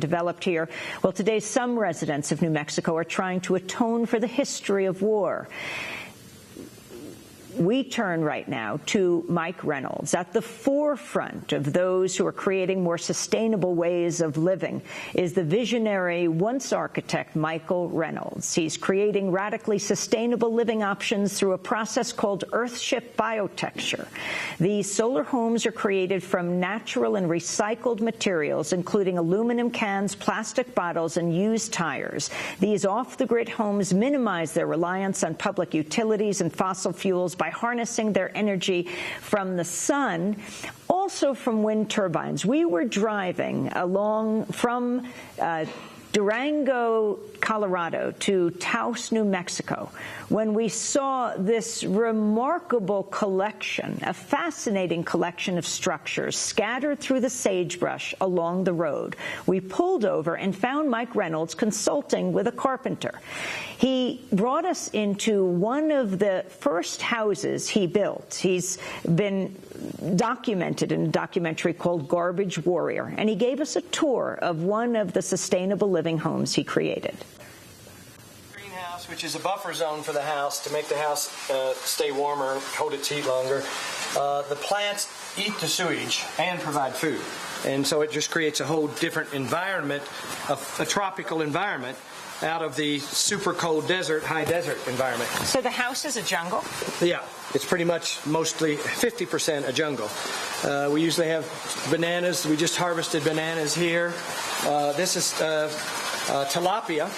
developed here. Well, today some residents of New Mexico are trying to atone for the history of war. We turn right now to Mike Reynolds. At the forefront of those who are creating more sustainable ways of living is the visionary once architect Michael Reynolds. He's creating radically sustainable living options through a process called Earthship Biotexture. These solar homes are created from natural and recycled materials, including aluminum cans, plastic bottles, and used tires. These off-the-grid homes minimize their reliance on public utilities and fossil fuels by harnessing their energy from the sun, also from wind turbines. We were driving along from Durango, Colorado to Taos, New Mexico, when we saw this remarkable collection, a fascinating collection of structures scattered through the sagebrush along the road. We pulled over and found Mike Reynolds consulting with a carpenter. He brought us into one of the first houses he built. He's been documented in a documentary called Garbage Warrior, and he gave us a tour of one of the sustainable living homes he created. Greenhouse, which is a buffer zone for the house to make the house stay warmer, hold its heat longer. The plants eat the sewage and provide food, and so it just creates a whole different environment, a tropical environment, out of the super cold desert, high desert environment. So the house is a jungle? Yeah, it's pretty much mostly 50% a jungle. We usually have bananas. We just harvested bananas here. This is tilapia.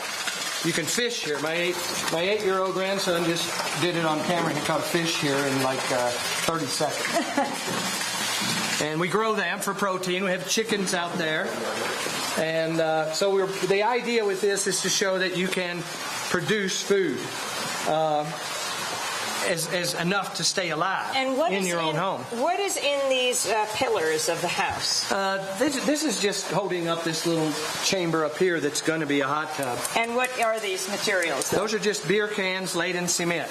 You can fish here. My 8-year-old grandson just did it on camera. He caught a fish here in like 30 seconds. And we grow them for protein. We have chickens out there. And so the idea with this is to show that you can produce food as enough to stay alive in your own home. What is in these pillars of the house? This is just holding up this little chamber up here that's going to be a hot tub. And what are these materials? Those are just beer cans laid in cement.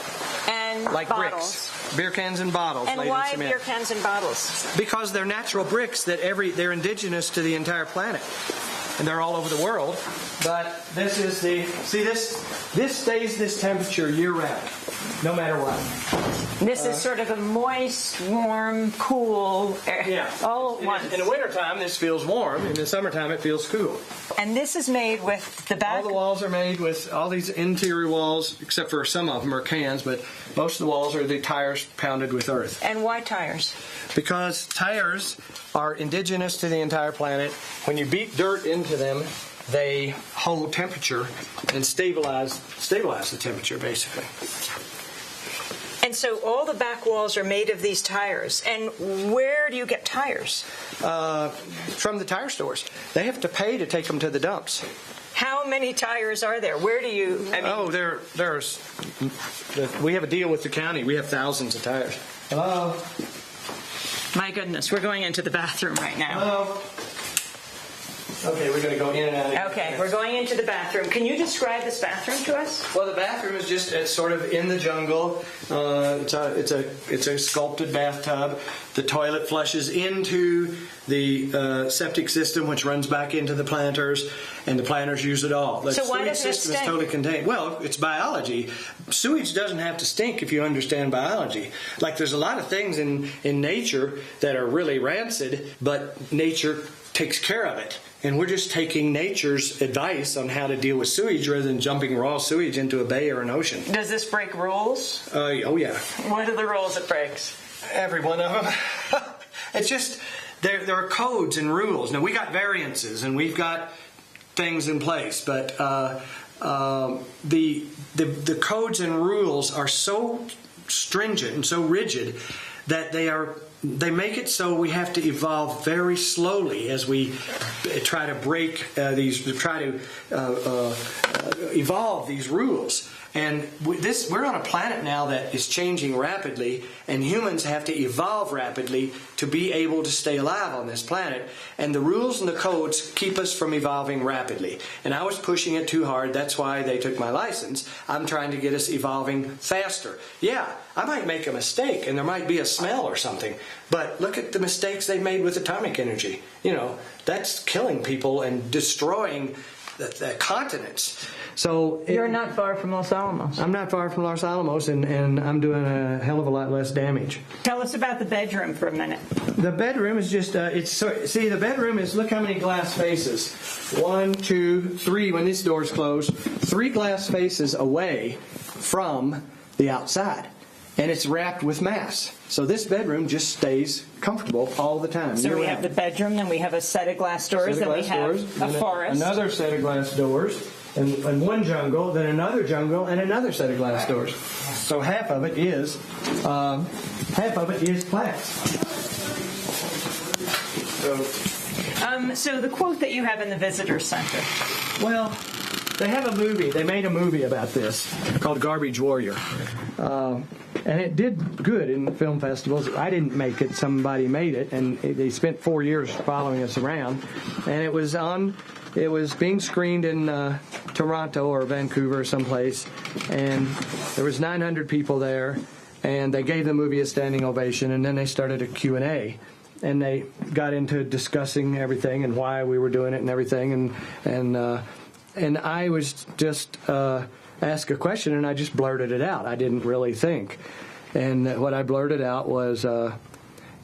And like bottles. Bricks. Beer cans and bottles laid in cement. And why beer cans and bottles? Because they're natural bricks that they're indigenous to the entire planet. And they're all over the world. But this is this stays this temperature year round, no matter what. This is sort of a moist, warm, cool air. Yeah. All at once. In the wintertime, this feels warm. In the summertime, it feels cool. And this is made with the back? All the walls are made with all these interior walls, except for some of them are cans, but most of the walls are the tires pounded with earth. And why tires? Because tires are indigenous to the entire planet. When you beat dirt into them, they hold temperature and stabilize the temperature, basically. And so all the back walls are made of these tires. And where do you get tires? From the tire stores. They have to pay to take them to the dumps. How many tires are there? Where do you... there's... We have a deal with the county. We have thousands of tires. Hello? My goodness, we're going into the bathroom right now. Hello? Okay, we're going to go in and out. Okay, we're going into the bathroom. Can you describe this bathroom to us? Well, the bathroom is it's sort of in the jungle. It's a sculpted bathtub. The toilet flushes into the septic system, which runs back into the planters, and the planters use it all. The so why doesn't it stink? Is totally contained. Well, it's biology. Sewage doesn't have to stink if you understand biology. Like there's a lot of things in nature that are really rancid, but nature takes care of it. And we're just taking nature's advice on how to deal with sewage rather than jumping raw sewage into a bay or an ocean. Does this break rules? Oh, yeah. What are the rules it breaks? Every one of them. It's just, there are codes and rules. Now, we got variances and we've got things in place, but the codes and rules are so stringent and so rigid that they make it so we have to evolve very slowly as we try to evolve these rules. And we're on a planet now that is changing rapidly, and humans have to evolve rapidly to be able to stay alive on this planet. And the rules and the codes keep us from evolving rapidly. And I was pushing it too hard. That's why they took my license. I'm trying to get us evolving faster. Yeah, I might make a mistake, and there might be a smell or something. But look at the mistakes they made with atomic energy. You know, that's killing people and destroying the continents. So you're not far from Los Alamos. I'm not far from Los Alamos, and I'm doing a hell of a lot less damage. Tell us about the bedroom for a minute. The bedroom is just, the bedroom is, look how many glass faces. 1, 2, 3, when this door's closed, 3 glass faces away from the outside. And it's wrapped with mass. So this bedroom just stays comfortable all the time. So we have the bedroom, then we have a set of glass doors, then we have a forest. Another set of glass doors, and one jungle, then another jungle, and another set of glass doors. So half of it is glass. So the quote that you have in the visitor center. Well, they have a movie. They made a movie about this called Garbage Warrior. And it did good in film festivals. I didn't make it. Somebody made it, and they spent 4 years following us around. And it was being screened in Toronto or Vancouver or someplace, and there was 900 people there, and they gave the movie a standing ovation, and then they started a Q&A. And they got into discussing everything and why we were doing it and everything, and I was just asked a question, and I just blurted it out. I didn't really think. And what I blurted out was,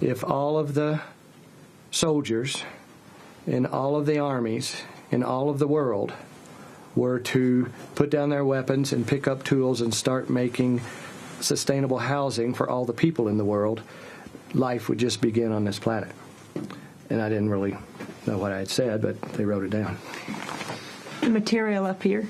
if all of the soldiers in all of the armies in all of the world were to put down their weapons and pick up tools and start making sustainable housing for all the people in the world, life would just begin on this planet. And I didn't really know what I had said, but they wrote it down. The material up here?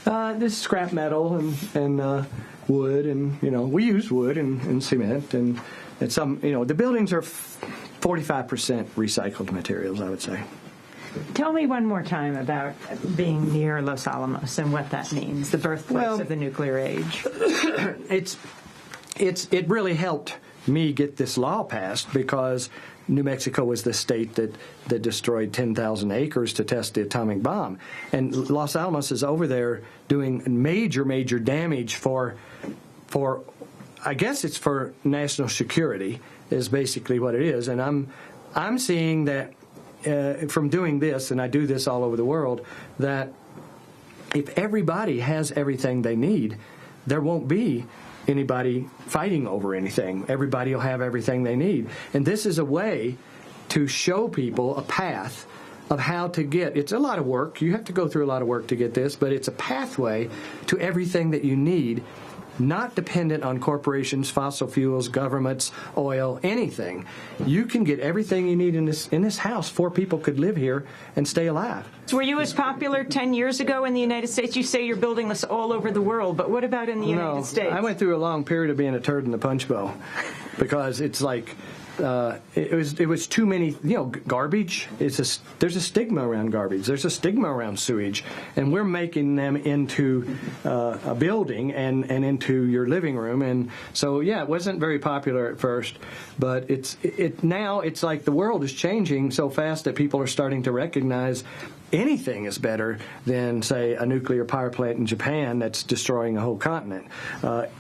This scrap metal and wood, and we use wood and cement, and some the buildings are 45% recycled materials, I would say. Tell me one more time about being near Los Alamos and what that means, the birthplace of the nuclear age. It really helped me get this law passed because New Mexico was the state that destroyed 10,000 acres to test the atomic bomb. And Los Alamos is over there doing major, major damage for I guess it's for national security is basically what it is. And I'm seeing that from doing this, and I do this all over the world, that if everybody has everything they need, there won't be anybody fighting over anything. Everybody will have everything they need. And this is a way to show people a path of how to get. It's a lot of work. You have to go through a lot of work to get this, but it's a pathway to everything that you need, not dependent on corporations, fossil fuels, governments, oil, anything. You can get everything you need in this house. 4 people could live here and stay alive. So were you as popular 10 years ago in the United States? You say you're building this all over the world, but what about in the United States? I went through a long period of being a turd in the punch bowl because it's like it was too many, garbage. There's a stigma around garbage. There's a stigma around sewage, and we're making them into a building and into your living room. And so, it wasn't very popular at first, but now it's like the world is changing so fast that people are starting to recognize anything is better than, say, a nuclear power plant in Japan that's destroying a whole continent.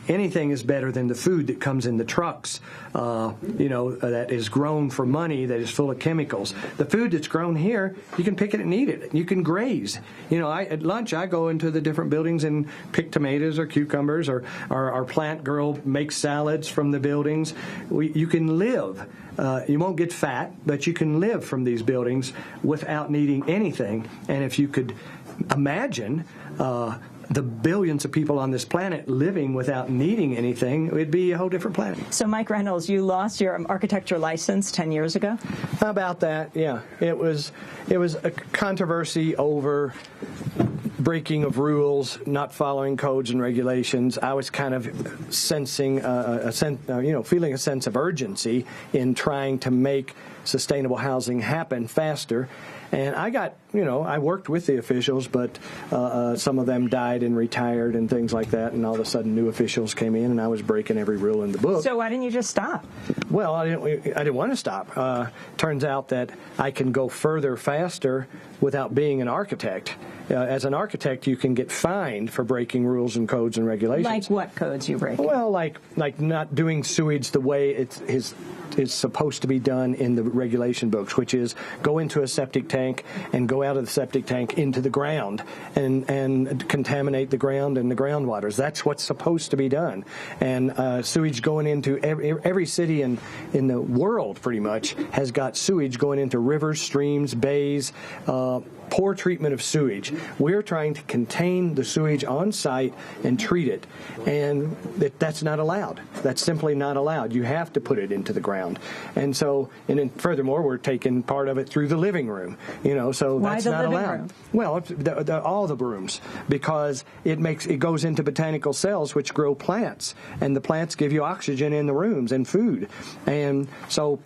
Anything is better than the food that comes in the trucks, that is grown for money, that is full of chemicals. The food that's grown here, you can pick it and eat it. You can graze. At lunch, I go into the different buildings and pick tomatoes or cucumbers, or our plant girl makes salads from the buildings. You can live. You won't get fat, but you can live from these buildings without needing anything. And if you could imagine the billions of people on this planet living without needing anything, it would be a whole different planet. So, Mike Reynolds, you lost your architecture license 10 years ago? About that, yeah. It was a controversy over breaking of rules, not following codes and regulations. I was kind of sensing feeling a sense of urgency in trying to make sustainable housing happen faster. And I got, I worked with the officials, but some of them died and retired and things like that, and all of a sudden new officials came in, and I was breaking every rule in the book. So why didn't you just stop? Well, I didn't want to stop. Turns out that I can go further faster without being an architect. As an architect, you can get fined for breaking rules and codes and regulations. Like what codes you break? Well, like not doing sewage the way it is supposed to be done in the regulation books, which is go into a septic tank and go out of the septic tank into the ground and contaminate the ground and the groundwaters. That's what's supposed to be done. And sewage going into every city in the world pretty much has got sewage going into rivers, streams, bays, poor treatment of sewage. We're trying to contain the sewage on site and treat it, and that's not allowed. That's simply not allowed. You have to put it into the ground. And so, and then furthermore, we're taking part of it through the living room, so Why that's the not living allowed. room? Well, all the rooms, because it goes into botanical cells which grow plants, and the plants give you oxygen in the rooms and food. And so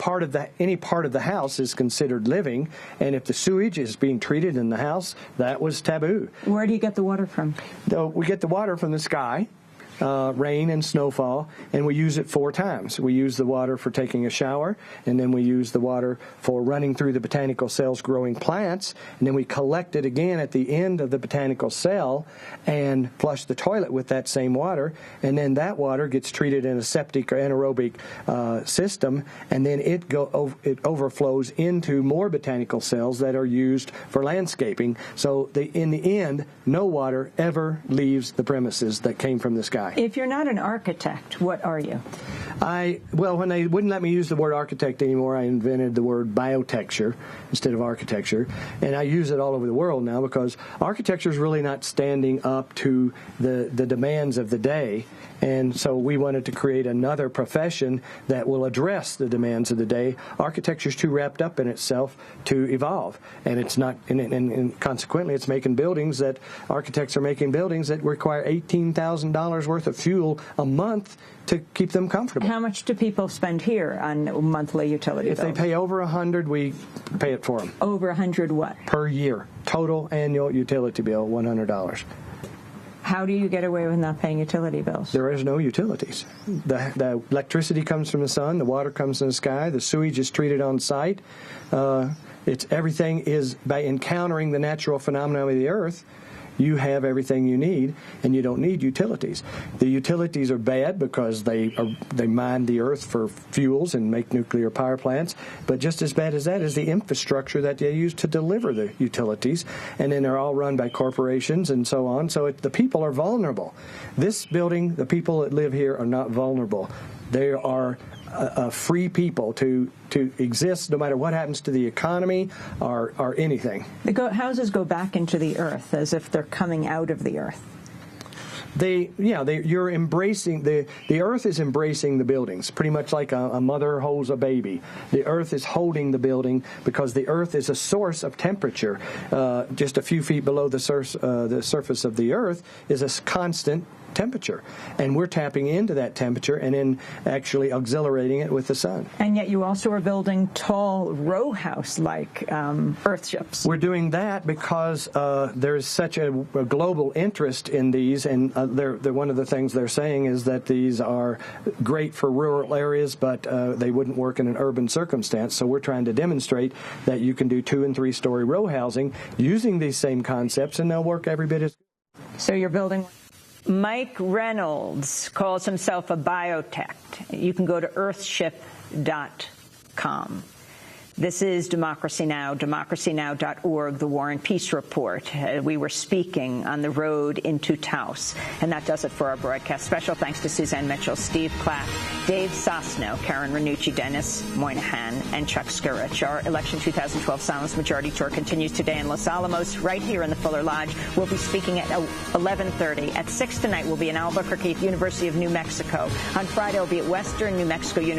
any part of the house is considered living, and if the sewage is being treated in the house, that was taboo. Where do you get the water from? We get the water from the sky. Rain and snowfall, and we use it 4 times. We use the water for taking a shower, and then we use the water for running through the botanical cells growing plants, and then we collect it again at the end of the botanical cell and flush the toilet with that same water, and then that water gets treated in a septic or anaerobic system, and then it overflows into more botanical cells that are used for landscaping. So in the end, no water ever leaves the premises that came from the sky. If you're not an architect, what are you? When they wouldn't let me use the word architect anymore, I invented the word biotecture instead of architecture, and I use it all over the world now because architecture is really not standing up to the demands of the day, and so we wanted to create another profession that will address the demands of the day. Architecture is too wrapped up in itself to evolve, and it's not, and consequently, it's making buildings that architects are making buildings that require $18,000 worth of fuel a month to keep them comfortable. How much do people spend here on monthly utility bills? If they pay over $100, we pay it for them. Over $100 what? Per year. Total annual utility bill, $100. How do you get away with not paying utility bills? There is no utilities. The electricity comes from the sun, the water comes from the sky, the sewage is treated on site. Everything is by encountering the natural phenomena of the earth. You have everything you need, and you don't need utilities. The utilities are bad because they mine the earth for fuels and make nuclear power plants, but just as bad as that is the infrastructure that they use to deliver the utilities, and then they're all run by corporations and so on, so the people are vulnerable. This building, the people that live here are not vulnerable. They are free people to exist no matter what happens to the economy or anything. The houses go back into the earth as if they're coming out of the earth. You're embracing the earth is embracing the buildings, pretty much like a mother holds a baby. The earth is holding the building because the earth is a source of temperature. Just a few feet below the surface of the earth is a constant temperature, and we're tapping into that temperature and then actually auxiliating it with the sun. And yet you also are building tall row house-like earthships. We're doing that because there's such a global interest in these, and they're one of the things they're saying is that these are great for rural areas, but they wouldn't work in an urban circumstance. So we're trying to demonstrate that you can do 2- and 3-story row housing using these same concepts, and they'll work every bit as good. So you're building... Mike Reynolds calls himself a biotech. You can go to earthship.com. This is Democracy Now!, democracynow.org, the War and Peace Report. We were speaking on the road into Taos. And that does it for our broadcast. Special thanks to Suzanne Mitchell, Steve Clapp, Dave Sosno, Karen Ranucci, Dennis Moynihan, and Chuck Skurich. Our election 2012 silence majority tour continues today in Los Alamos, right here in the Fuller Lodge. We'll be speaking at 11:30. At 6 tonight, we'll be in Albuquerque at University of New Mexico. On Friday, we'll be at Western New Mexico University.